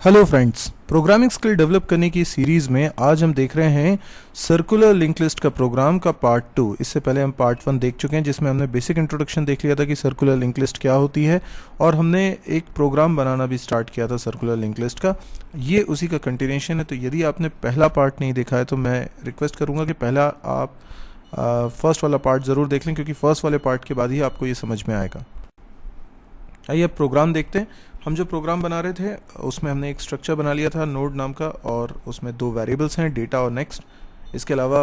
Hello friends, programming skill develop करने की series में आज हम देख रहे हैं सर्कुलर लिंक लिस्ट का प्रोग्राम का पार्ट 2। इससे पहले हम पार्ट 1 देख चुके हैं जिसमें हमने बेसिक इंट्रोडक्शन देख लिया था कि सर्कुलर लिंक लिस्ट क्या होती है और हमने एक प्रोग्राम बनाना भी स्टार्ट किया था सर्कुलर लिंक लिस्ट का। ये उसी का कंटिन्यूशन है। तो यदि आपने पहला पार्ट नहीं देखा है तो मैं रिक्वेस्ट करूँगा कि पहला आप फर्स्ट वाला पार्ट ज़रूर देख लें, क्योंकि फर्स्ट वाले पार्ट के बाद ही आपको ये समझ में आएगा। आइए अब प्रोग्राम देखते हैं। हम जो प्रोग्राम बना रहे थे उसमें हमने एक स्ट्रक्चर बना लिया था नोड नाम का, और उसमें दो वेरिएबल्स हैं, डेटा और नेक्स्ट। इसके अलावा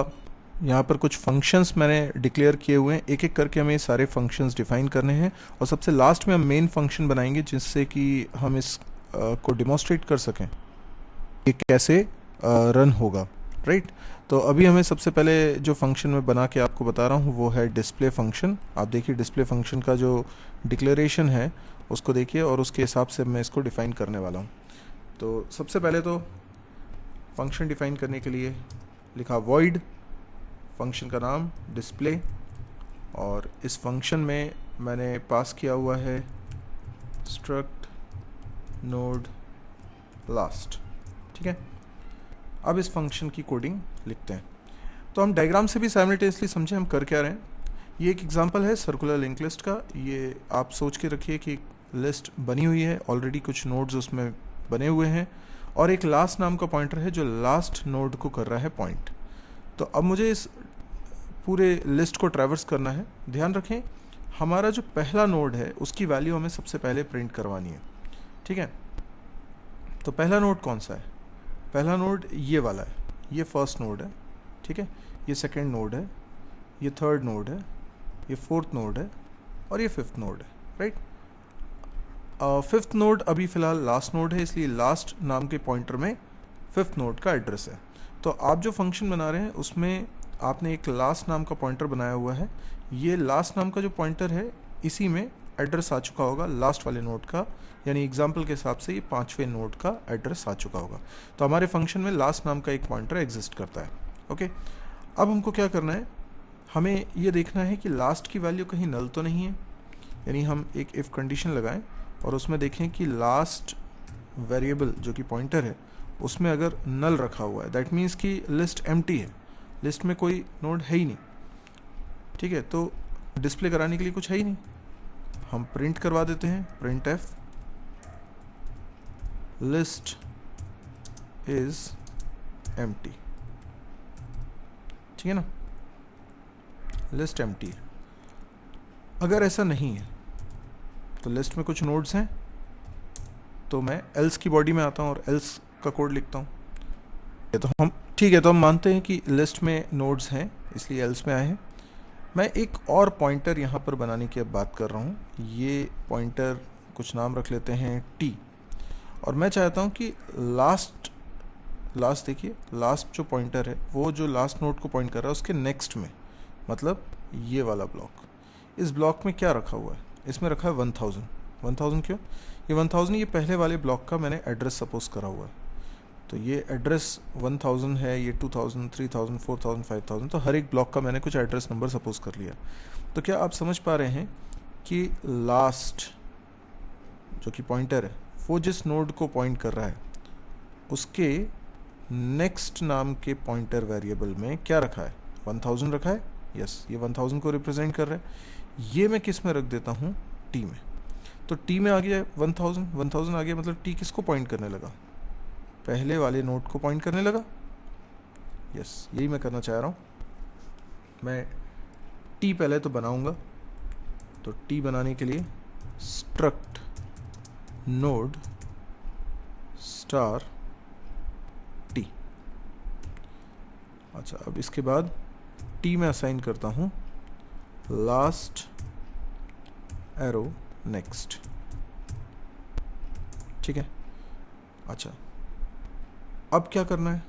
यहाँ पर कुछ फंक्शंस मैंने डिक्लेयर किए हुए हैं। एक एक करके हमें सारे फंक्शंस डिफाइन करने हैं और सबसे लास्ट में हम मेन फंक्शन बनाएंगे जिससे कि हम इस को डिमॉन्स्ट्रेट कर सकें कि कैसे रन होगा, राइट। तो अभी हमें सबसे पहले जो फंक्शन मैं बना के आपको बता रहा हूँ वो है डिस्प्ले फंक्शन। आप देखिए डिस्प्ले फंक्शन का जो डिक्लेरेशन है उसको देखिए और उसके हिसाब से मैं इसको डिफ़ाइन करने वाला हूँ। तो सबसे पहले तो फंक्शन डिफ़ाइन करने के लिए लिखा वॉइड, फंक्शन का नाम डिस्प्ले, और इस फंक्शन में मैंने पास किया हुआ है स्ट्रक्ट नोड लास्ट, ठीक है। अब इस फंक्शन की कोडिंग लिखते हैं। तो हम डायग्राम से भी साइमल्टेनियसली समझें हम कर क्या रहे हैं। ये एक एग्जांपल है सर्कुलर लिंक लिस्ट का। ये आप सोच के रखिए कि लिस्ट बनी हुई है, ऑलरेडी कुछ नोड्स उसमें बने हुए हैं और एक लास्ट नाम का पॉइंटर है जो लास्ट नोड को कर रहा है पॉइंट। तो अब मुझे इस पूरे लिस्ट को ट्रैवर्स करना है। ध्यान रखें हमारा जो पहला नोड है उसकी वैल्यू हमें सबसे पहले प्रिंट करवानी है, ठीक है। तो पहला नोड कौन सा है? पहला नोड ये वाला है, ये फर्स्ट नोड है, ठीक है। ये सेकेंड नोड है, ये थर्ड नोड है, ये फोर्थ नोड है और ये फिफ्थ नोड है, राइट। फिफ्थ नोड अभी फ़िलहाल लास्ट नोड है, इसलिए लास्ट नाम के पॉइंटर में फिफ्थ नोड का एड्रेस है। तो आप जो फंक्शन बना रहे हैं उसमें आपने एक लास्ट नाम का पॉइंटर बनाया हुआ है। ये लास्ट नाम का जो पॉइंटर है इसी में एड्रेस आ चुका होगा लास्ट वाले नोड का, यानी एग्जाम्पल के हिसाब से ये पाँचवें नोड का एड्रेस आ चुका होगा। तो हमारे फंक्शन में लास्ट नाम का एक पॉइंटर एग्जिस्ट करता है, ओके। अब हमको क्या करना है, हमें ये देखना है कि लास्ट की वैल्यू कहीं नल तो नहीं है, यानी हम एक इफ़ कंडीशन लगाएं और उसमें देखें कि लास्ट वेरिएबल जो कि पॉइंटर है उसमें अगर नल रखा हुआ है दैट मीन्स कि लिस्ट एम्प्टी है, लिस्ट में कोई नोड है ही नहीं, ठीक है। तो डिस्प्ले कराने के लिए कुछ है ही नहीं, हम प्रिंट करवा देते हैं print F list is empty, ठीक है ना, लिस्ट एम्प्टी है। अगर ऐसा नहीं है तो लिस्ट में कुछ नोड्स हैं तो मैं एल्स की बॉडी में आता हूँ और एल्स का कोड लिखता हूँ। तो हम ठीक है, तो हम मानते हैं कि लिस्ट में नोड्स हैं इसलिए एल्स में आए हैं। मैं एक और पॉइंटर यहाँ पर बनाने की अब बात कर रहा हूँ। ये पॉइंटर कुछ नाम रख लेते हैं टी, और मैं चाहता हूँ कि लास्ट देखिए लास्ट जो पॉइंटर है वो जो लास्ट नोड को पॉइंट कर रहा है उसके नेक्स्ट में, मतलब ये वाला ब्लॉक, इस ब्लॉक में क्या रखा हुआ है, इसमें रखा है 1000। 1000 क्यों? ये 1000 ये पहले वाले ब्लॉक का मैंने एड्रेस सपोज करा हुआ है। तो ये एड्रेस 1000 है, ये 2000, 3000, 4000, 5000, तो हर एक ब्लॉक का मैंने कुछ एड्रेस नंबर सपोज कर लिया। तो क्या आप समझ पा रहे हैं कि लास्ट जो कि पॉइंटर है वो जिस नोड को पॉइंट कर रहा है उसके नेक्स्ट नाम के पॉइंटर वेरिएबल में क्या रखा है? 1000 रखा है, यस, ये 1000 को रिप्रेजेंट कर रहा है। ये मैं किस में रख देता हूँ? टी में। तो टी में आ गया 1000 आ गया, मतलब टी किसको पॉइंट करने लगा? पहले वाले नोड को पॉइंट करने लगा, यस, यही मैं करना चाह रहा हूँ। मैं टी पहले तो बनाऊंगा, तो टी बनाने के लिए स्ट्रक्ट नोड स्टार टी। अच्छा, अब इसके बाद टी में असाइन करता हूँ लास्ट एरो नेक्स्ट, ठीक है। अच्छा, अब क्या करना है?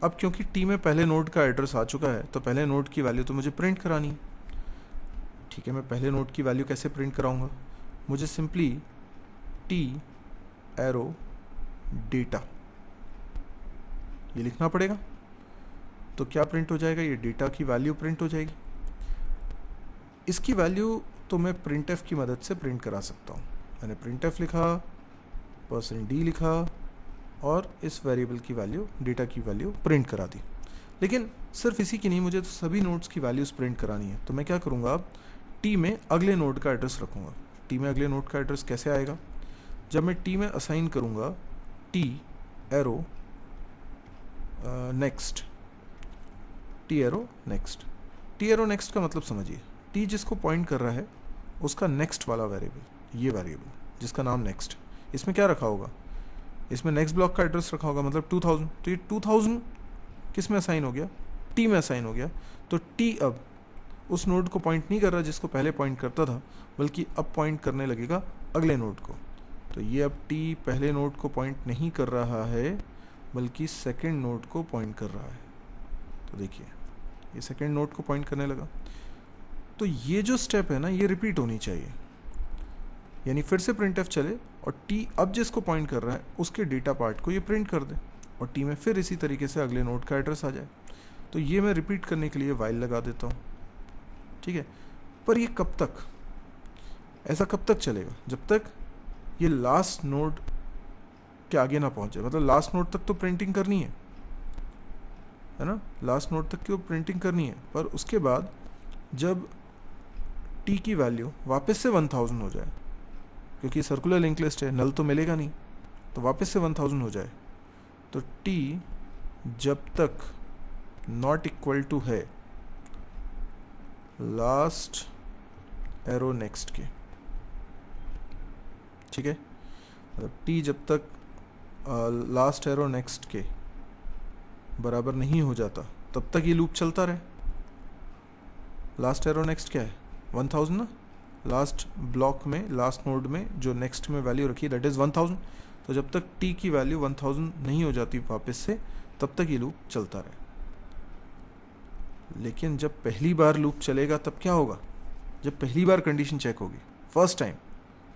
अब क्योंकि टी में पहले नोड का एड्रेस आ चुका है तो पहले नोड की वैल्यू तो मुझे प्रिंट करानी है, ठीक है। मैं पहले नोड की वैल्यू कैसे प्रिंट कराऊंगा? मुझे सिंपली टी एरो डेटा ये लिखना पड़ेगा। तो क्या प्रिंट हो जाएगा? ये डेटा की वैल्यू प्रिंट हो जाएगी। इसकी वैल्यू तो मैं printf की मदद से प्रिंट करा सकता हूँ। मैंने printf लिखा, %d लिखा, और इस वेरिएबल की वैल्यू, डेटा की वैल्यू प्रिंट करा दी। लेकिन सिर्फ इसी की नहीं, मुझे तो सभी नोड्स की वैल्यूज़ प्रिंट करानी है। तो मैं क्या करूँगा, अब टी में अगले नोड का एड्रेस रखूँगा। टी में अगले नोड का एड्रेस कैसे आएगा, जब मैं टी में असाइन करूँगा T arrow next, T arrow next. T arrow next का मतलब समझिए, टी जिसको पॉइंट कर रहा है उसका नेक्स्ट वाला वेरिएबल, ये वेरिएबल जिसका नाम नेक्स्ट, इसमें क्या रखा होगा, इसमें नेक्स्ट ब्लॉक का एड्रेस रखा होगा, मतलब 2000। तो ये 2000 किस में असाइन हो गया, टी में असाइन हो गया। तो टी अब उस नोड को पॉइंट नहीं कर रहा जिसको पहले पॉइंट करता था, बल्कि अब पॉइंट करने लगेगा अगले नोड को। तो ये अब टी पहले नोड को पॉइंट नहीं कर रहा है, बल्कि सेकेंड नोड को पॉइंट कर रहा है। तो देखिए ये सेकेंड नोड को पॉइंट करने लगा। तो ये जो स्टेप है ना, ये रिपीट होनी चाहिए, यानी फिर से प्रिंटएफ चले और टी अब जिसको पॉइंट कर रहा है उसके डेटा पार्ट को ये प्रिंट कर दे, और टी में फिर इसी तरीके से अगले नोड का एड्रेस आ जाए। तो ये मैं रिपीट करने के लिए वाइल लगा देता हूँ, ठीक है। पर ये कब तक, ऐसा कब तक चलेगा, जब तक ये लास्ट नोड के आगे ना पहुँचे। मतलब लास्ट नोड तक तो प्रिंटिंग करनी है ना, लास्ट नोड तक की प्रिंटिंग करनी है। पर उसके बाद जब टी की वैल्यू वापस से 1000 हो जाए, क्योंकि सर्कुलर लिंक लिस्ट है, नल तो मिलेगा नहीं, तो वापस से 1000 हो जाए, तो टी जब तक नॉट इक्वल टू है लास्ट एरो नेक्स्ट के, ठीक है। मतलब टी जब तक लास्ट एरो नेक्स्ट के बराबर नहीं हो जाता तब तक ये लूप चलता रहे। लास्ट एरो नेक्स्ट क्या है, 1000 ना, लास्ट ब्लॉक में, लास्ट नोड में जो नेक्स्ट में वैल्यू रखी दैट इज़ 1000। तो जब तक टी की वैल्यू 1000 नहीं हो जाती वापस से, तब तक ये लूप चलता रहे। लेकिन जब पहली बार लूप चलेगा तब क्या होगा, जब पहली बार कंडीशन चेक होगी फर्स्ट टाइम,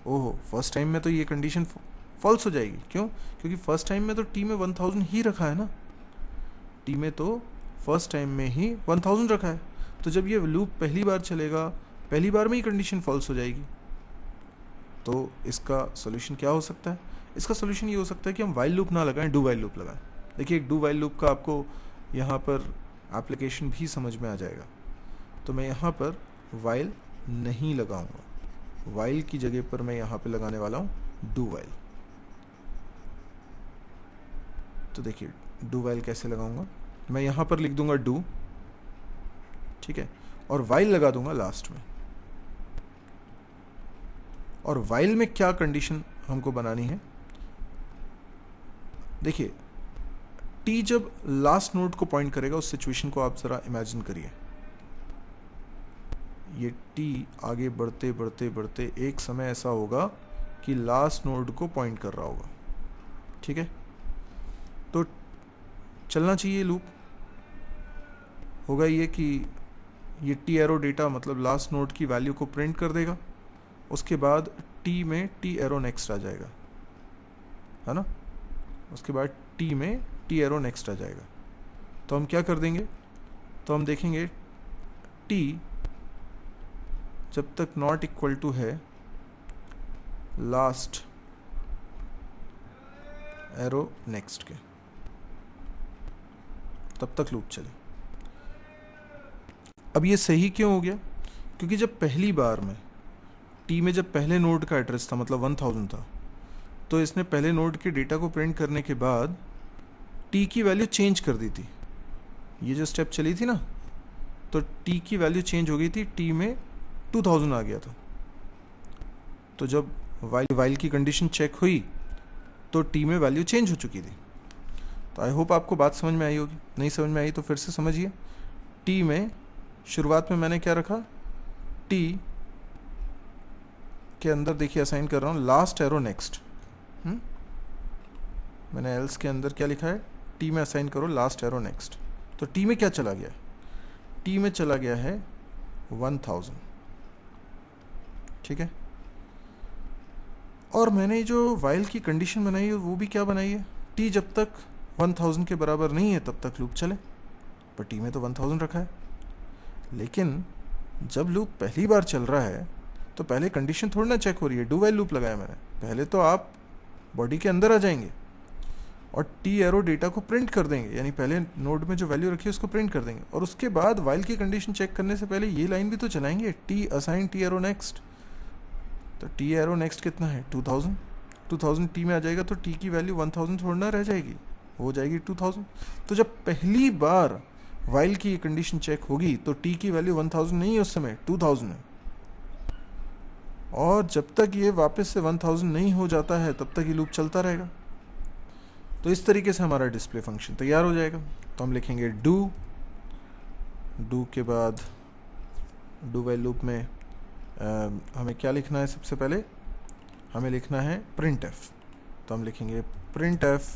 ओहो फर्स्ट टाइम में तो ये कंडीशन फॉल्स हो जाएगी। क्यों, क्योंकि फर्स्ट टाइम में तो टी में 1000 ही रखा है ना, टी में तो फर्स्ट टाइम में ही 1000 रखा है। तो जब ये लूप पहली बार चलेगा, पहली बार में ही कंडीशन फॉल्स हो जाएगी। तो इसका सोल्यूशन क्या हो सकता है, इसका सोल्यूशन ये हो सकता है कि हम वाइल लूप ना लगाएं, डू वाइल लूप लगाएं। देखिए एक डू वाइल लूप का आपको यहाँ पर एप्लीकेशन भी समझ में आ जाएगा। तो मैं यहाँ पर वाइल नहीं लगाऊंगा, वाइल की जगह पर मैं यहाँ पे लगाने वाला हूँ डू वाइल। तो देखिए डू वाइल कैसे लगाऊंगा, मैं यहाँ पर लिख दूंगा डू, ठीक है, और वाइल लगा दूंगा लास्ट में। और वाइल में क्या कंडीशन हमको बनानी है, देखिए टी जब लास्ट नोड को पॉइंट करेगा उस सिचुएशन को आप जरा इमेजिन करिए। ये टी आगे बढ़ते बढ़ते बढ़ते एक समय ऐसा होगा कि लास्ट नोड को पॉइंट कर रहा होगा, ठीक है। तो चलना चाहिए लूप, होगा ये कि ये टी एरो डेटा मतलब लास्ट नोड की वैल्यू को प्रिंट कर देगा, उसके बाद टी में टी एरो नेक्स्ट आ जाएगा, है ना। उसके बाद टी में टी एरो नेक्स्ट आ जाएगा। तो हम क्या कर देंगे, तो हम देखेंगे टी जब तक नॉट इक्वल टू है लास्ट एरो नेक्स्ट के, तब तक लूप चले। अब ये सही क्यों हो गया, क्योंकि जब पहली बार में टी में जब पहले नोड का एड्रेस था मतलब 1000 था, तो इसने पहले नोड के डेटा को प्रिंट करने के बाद टी की वैल्यू चेंज कर दी थी। ये जो स्टेप चली थी ना, तो टी की वैल्यू चेंज हो गई थी, टी में 2000 आ गया था। तो जब वाइल की कंडीशन चेक हुई तो टी में वैल्यू चेंज हो चुकी थी। तो आई होप आपको बात समझ में आई होगी, नहीं समझ में आई तो फिर से समझिए। टी में शुरुआत में मैंने क्या रखा, टी के अंदर देखिए असाइन कर रहा हूँ लास्ट एरो नेक्स्ट। मैंने एल्स के अंदर क्या लिखा है, टी में असाइन करो लास्ट एरो नेक्स्ट। तो टी में क्या चला गया, टी में चला गया है 1000, ठीक है। और मैंने जो वाइल की कंडीशन बनाई है वो भी क्या बनाई है, टी जब तक 1000 के बराबर नहीं है तब तक लूप चले, पर टी में तो 1000 रखा है। लेकिन जब लूप पहली बार चल रहा है तो पहले कंडीशन थोड़ी ना चेक हो रही है, डू वाइल लूप लगाया मैंने, पहले तो आप बॉडी के अंदर आ जाएंगे और टी एरो डेटा को प्रिंट कर देंगे, यानी पहले नोड में जो वैल्यू रखी है उसको प्रिंट कर देंगे, और उसके बाद वाइल की कंडीशन चेक करने से पहले ये लाइन भी तो चलाएंगे, T assign T arrow next. तो टी एरो नेक्स्ट कितना है 2000, 2000 टी में आ जाएगा तो टी की वैल्यू 1000 थोड़ा ना रह जाएगी, हो जाएगी 2000। तो जब पहली बार वाइल की ये कंडीशन चेक होगी तो टी की वैल्यू 1000 नहीं है, उस समय 2000 है, और जब तक ये वापस से 1000 नहीं हो जाता है तब तक ये लूप चलता रहेगा। तो इस तरीके से हमारा डिस्प्ले फंक्शन तैयार हो जाएगा। तो हम लिखेंगे डू के बाद डू वाइल लूप में हमें क्या लिखना है, सबसे पहले हमें लिखना है प्रिंट एफ। तो हम लिखेंगे प्रिंट एफ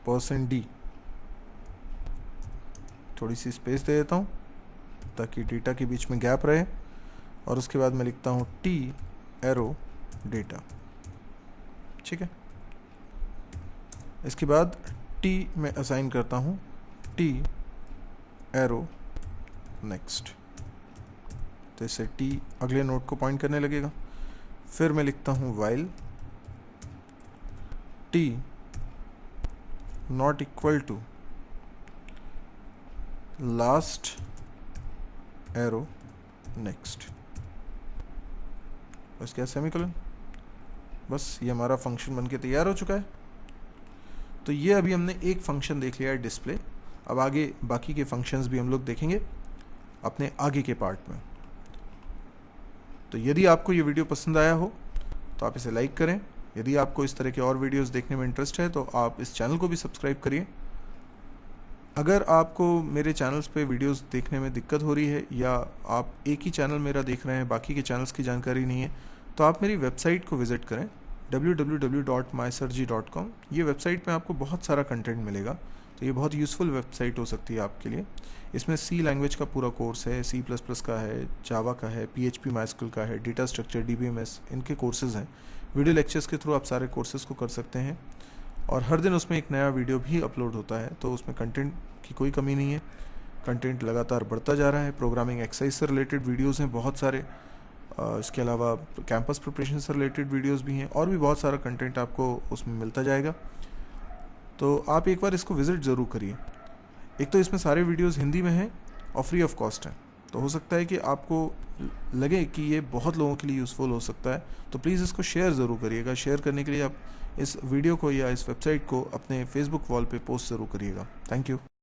%d, थोड़ी सी स्पेस दे देता हूँ ताकि डेटा के बीच में गैप रहे, और उसके बाद मैं लिखता हूँ टी एरो डेटा, ठीक है। इसके बाद टी में असाइन करता हूँ टी एरो नेक्स्ट, तो इससे टी अगले नोड को पॉइंट करने लगेगा। फिर मैं लिखता हूँ while t not equal to last arrow next, बस क्या सेमीकोलन, बस ये हमारा फंक्शन बनके तैयार हो चुका है। तो ये अभी हमने एक फंक्शन देख लिया है डिस्प्ले, अब आगे बाकी के फंक्शंस भी हम लोग देखेंगे अपने आगे के पार्ट में। तो यदि आपको ये वीडियो पसंद आया हो तो आप इसे लाइक करें, यदि आपको इस तरह के और वीडियोस देखने में इंटरेस्ट है तो आप इस चैनल को भी सब्सक्राइब करिए। अगर आपको मेरे चैनल्स पे वीडियोस देखने में दिक्कत हो रही है, या आप एक ही चैनल मेरा देख रहे हैं, बाकी के चैनल्स की जानकारी नहीं है, तो आप मेरी वेबसाइट को विज़िट करें www.mysirji.com। ये वेबसाइट में आपको बहुत सारा कंटेंट मिलेगा, तो ये बहुत यूज़फुल वेबसाइट हो सकती है आपके लिए। इसमें सी लैंग्वेज का पूरा कोर्स है, C++ का है, जावा का है, PHP MySQL का है, डेटा स्ट्रक्चर, DBMS, इनके कोर्सेज हैं। वीडियो लेक्चर्स के थ्रू आप सारे कोर्सेज को कर सकते हैं, और हर दिन उसमें एक नया वीडियो भी अपलोड होता है, तो उसमें कंटेंट की कोई कमी नहीं है। कंटेंट लगातार बढ़ता जा रहा है, प्रोग्रामिंग एक्सरसाइज से रिलेटेड वीडियोस हैं बहुत सारे, इसके अलावा कैंपस प्रिपरेशन से रिलेटेड वीडियोस भी हैं, और भी बहुत सारा कंटेंट आपको उसमें मिलता जाएगा। तो आप एक बार इसको विज़िट ज़रूर करिए। एक तो इसमें सारे वीडियोस हिंदी में हैं और फ्री ऑफ कॉस्ट हैं, तो हो सकता है कि आपको लगे कि ये बहुत लोगों के लिए यूज़फुल हो सकता है, तो प्लीज़ इसको शेयर ज़रूर करिएगा। शेयर करने के लिए आप इस वीडियो को या इस वेबसाइट को अपने फेसबुक वॉल पे पोस्ट ज़रूर करिएगा। Thank you.